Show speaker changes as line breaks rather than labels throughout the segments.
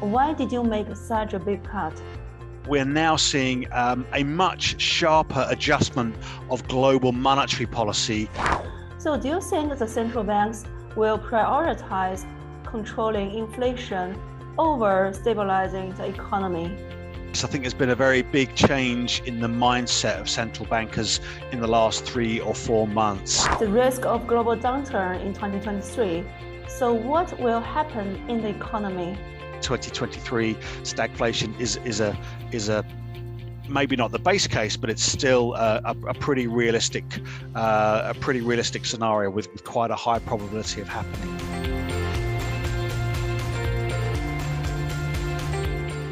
Why did you make such a big cut?
We're now seeing a much sharper adjustment of global monetary policy.
So do you think the central banks will prioritize controlling inflation over stabilizing the economy?
So I think there's been a very big change in the mindset of central bankers in the last 3 or 4 months.
The risk of global downturn in 2023. So what will happen in the economy?
2023 stagflation is a maybe not the base case, but it's still a pretty realistic scenario with quite a high probability of happening.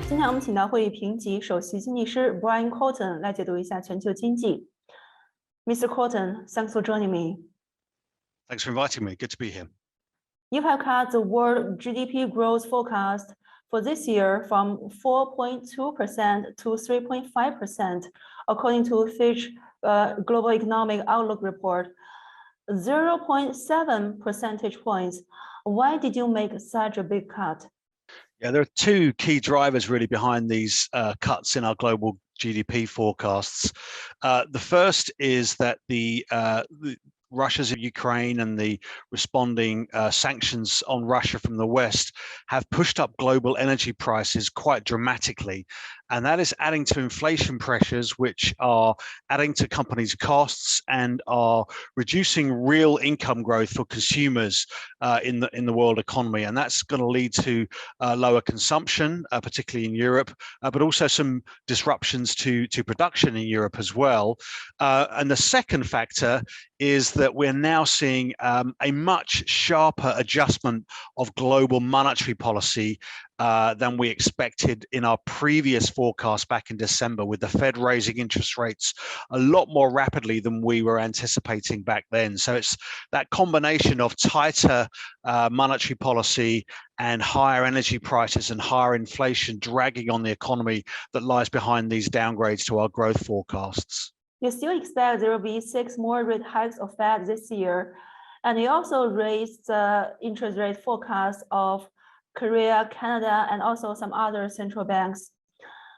今天我们请到会议评级首席经济师 Brian Coulton 来解读一下全球经济。Mr. Coulton, thanks for joining me.
Thanks for inviting me. Good to be here.
You have cut the world GDP growth forecast for this year from 4.2% to 3.5%, according to Fitch Global Economic Outlook report, 0.7 percentage points. Why did you make such a big cut?
Yeah, there are two key drivers really behind these cuts in our global GDP forecasts. The first is that the Russia's Ukraine and the responding sanctions on Russia from the West have pushed up global energy prices quite dramatically. And that is adding to inflation pressures, which are adding to companies' costs and are reducing real income growth for consumers in the world economy. And that's going to lead to lower consumption, particularly in Europe, but also some disruptions to production in Europe as well. And the second factor is that we're now seeing a much sharper adjustment of global monetary policy than we expected in our previous forecast back in December, with the Fed raising interest rates a lot more rapidly than we were anticipating back then. So it's that combination of tighter monetary policy and higher energy prices and higher inflation dragging on the economy that lies behind these downgrades to our growth forecasts.
You still expect there will be 6 more rate hikes of Fed this year. And you also raised the interest rate forecast of Korea, Canada, and also some other central banks.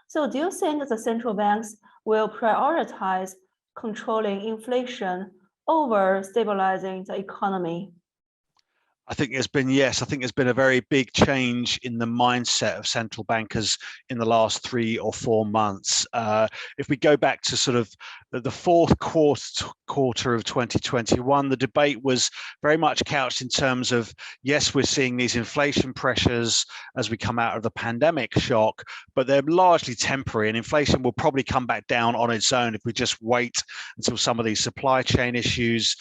So do you think the central banks will prioritize controlling inflation over stabilizing the economy?
I think there's been a very big change in the mindset of central bankers in the last 3 or 4 months. If we go back to sort of the fourth quarter of 2021, the debate was very much couched in terms of, yes, we're seeing these inflation pressures as we come out of the pandemic shock, but they're largely temporary, and inflation will probably come back down on its own if we just wait until some of these supply chain issues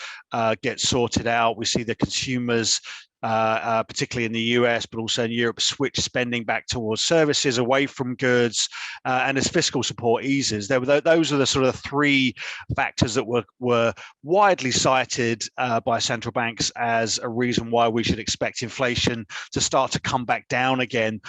get sorted out. We see the consumers, particularly in the US, but also in Europe, switch spending back towards services, away from goods, and as fiscal support eases. Those are the sort of 3 factors that were widely cited by central banks as a reason why we should expect inflation to start to come back down again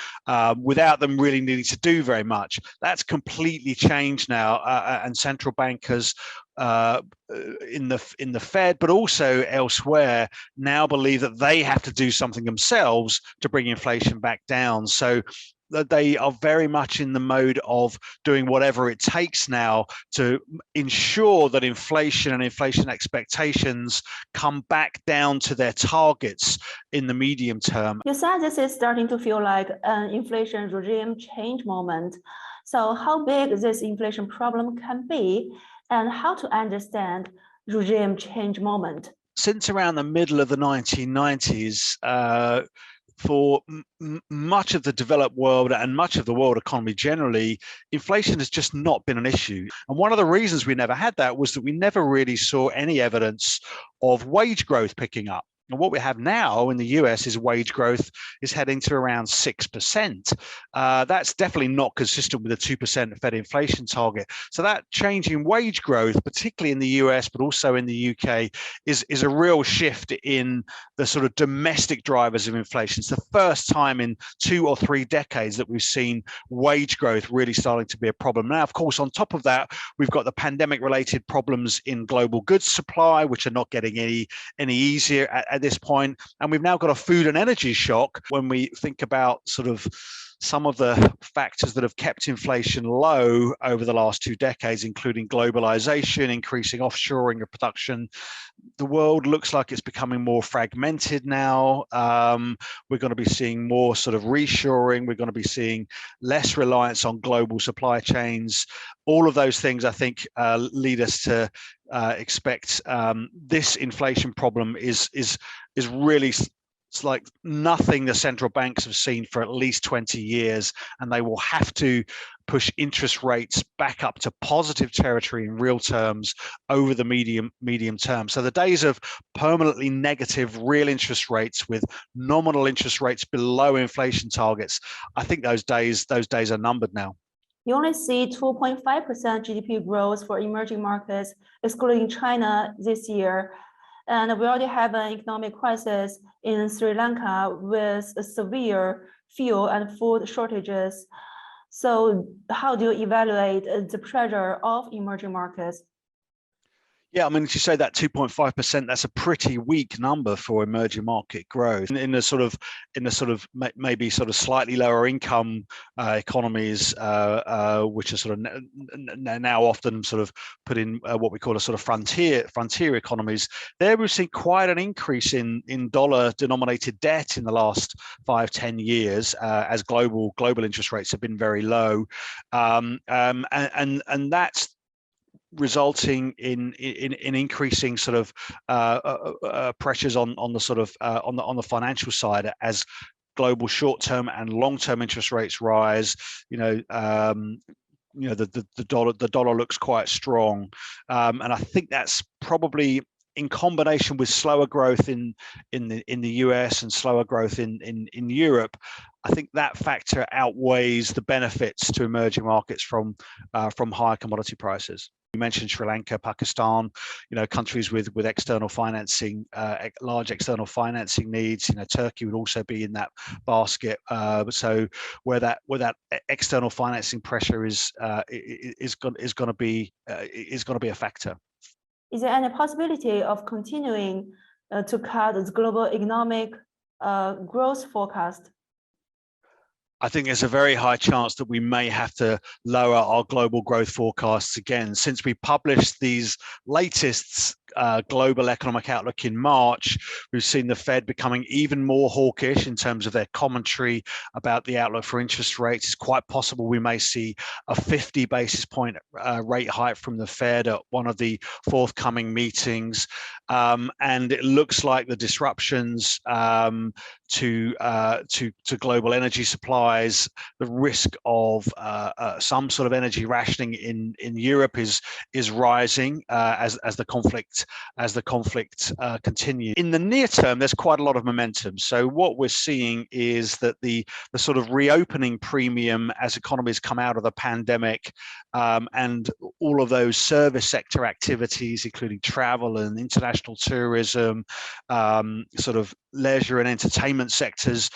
without them really needing to do very much. That's completely changed now, and central bankers in the Fed, but also elsewhere, now believe that they have to do something themselves to bring inflation back down. So they are very much in the mode of doing whatever it takes now to ensure that inflation and inflation expectations come back down to their targets in the medium term.
You said this is starting to feel like an inflation regime change moment. So how big this inflation problem can be, and how to understand regime change moment?
Since around the middle of the 1990s, for much of the developed world and much of the world economy generally, inflation has just not been an issue. And one of the reasons we never had that was that we never really saw any evidence of wage growth picking up. And what we have now in the US is wage growth is heading to around 6%. That's definitely not consistent with the 2% Fed inflation target. So that change in wage growth, particularly in the US, but also in the UK, is a real shift in the sort of domestic drivers of inflation. It's the first time in 2 or 3 decades that we've seen wage growth really starting to be a problem. Now, of course, on top of that, we've got the pandemic-related problems in global goods supply, which are not getting any easier at this point. And we've now got a food and energy shock when we think about sort of some of the factors that have kept inflation low over the last 2 decades, including globalization, increasing offshoring of production. The world looks like it's becoming more fragmented now. We're going to be seeing more sort of reshoring. We're going to be seeing less reliance on global supply chains. All of those things, I think, lead us to expect this inflation problem is really, it's like nothing the central banks have seen for at least 20 years, and they will have to push interest rates back up to positive territory in real terms over the medium term. So the days of permanently negative real interest rates with nominal interest rates below inflation targets, I think those days are numbered now.
You only see 2.5% GDP growth for emerging markets, excluding China this year. And we already have an economic crisis in Sri Lanka with severe fuel and food shortages. So how do you evaluate the pressure of emerging markets?
Yeah, I mean, as you say, that 2.5%, that's a pretty weak number for emerging market growth. In the sort of maybe sort of slightly lower income economies, which are sort of now often sort of put in what we call a sort of frontier economies, there we've seen quite an increase in dollar-denominated debt in the last 5-10 years as global interest rates have been very low, and that's resulting in increasing sort of pressures on the sort of on the financial side as global short-term and long-term interest rates rise. The dollar looks quite strong, and I think that's probably in combination with slower growth in the US and slower growth in Europe. I think that factor outweighs the benefits to emerging markets from higher commodity prices. You mentioned Sri Lanka, Pakistan, countries with external financing, large external financing needs. Turkey would also be in that basket. So where that external financing pressure is going to be a factor.
Is there any possibility of continuing to cut the global economic growth forecast?
I think there's a very high chance that we may have to lower our global growth forecasts again. Since we published these latest global economic outlook in March, we've seen the Fed becoming even more hawkish in terms of their commentary about the outlook for interest rates. It's quite possible we may see a 50 basis point rate hike from the Fed at one of the forthcoming meetings. And it looks like the disruptions to global energy supplies, the risk of some sort of energy rationing in Europe is rising as the conflict continues. In the near term, there's quite a lot of momentum. So what we're seeing is that the sort of reopening premium as economies come out of the pandemic, and all of those service sector activities, including travel and international tourism, sort of leisure and entertainment sectors,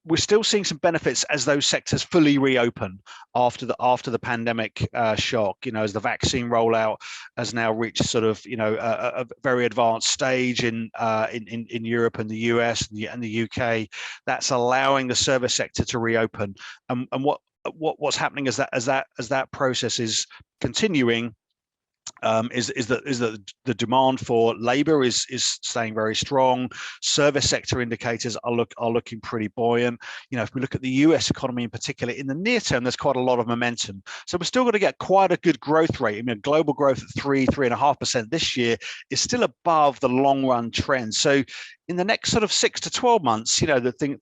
we're still seeing some benefits as those sectors fully reopen after the pandemic shock. As the vaccine rollout has now reached sort of a very advanced stage in Europe and the US and the UK, that's allowing the service sector to reopen. And what's happening as that process is continuing. Is that the demand for labor is staying very strong. Service sector indicators are looking pretty buoyant. If we look at the US economy in particular, in the near term, there's quite a lot of momentum. So we're still going to get quite a good growth rate. Global growth at 3.5% this year is still above the long run trend. So in the next sort of 6 to 12 months,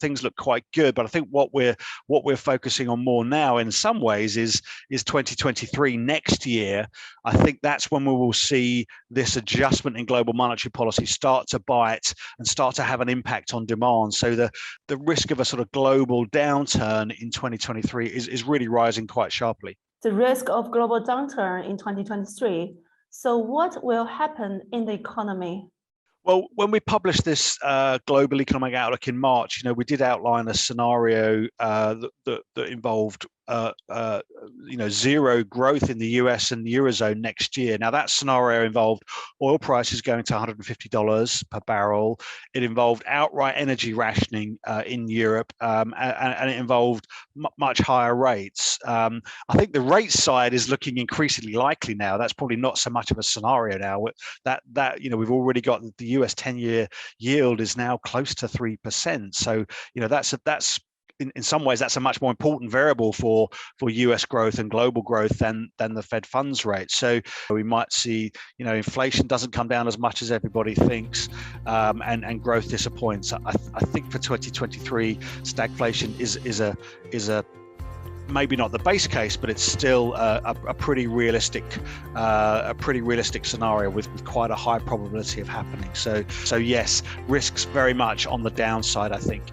things look quite good. But I think what we're focusing on more now, in some ways, is 2023 next year. I think that's when we will see this adjustment in global monetary policy start to bite and start to have an impact on demand. So the risk of a sort of global downturn in 2023 is really rising quite sharply.
The risk of global downturn in 2023. So what will happen in the economy?
Well, when we published this global economic outlook in March, we did outline a scenario that involved zero growth in the US and the Eurozone next year. Now, that scenario involved oil prices going to $150 per barrel. It involved outright energy rationing in Europe, and it involved much higher rates. I think the rate side is looking increasingly likely now. That's probably not so much of a scenario now. That we've already got the US 10-year yield is now close to 3%. So that's in some ways, that's a much more important variable for US growth and global growth than the Fed funds rate. So we might see, inflation doesn't come down as much as everybody thinks, and growth disappoints. I think for 2023, stagflation is a maybe not the base case, but it's still a pretty realistic scenario with quite a high probability of happening. So yes, risks very much on the downside, I think.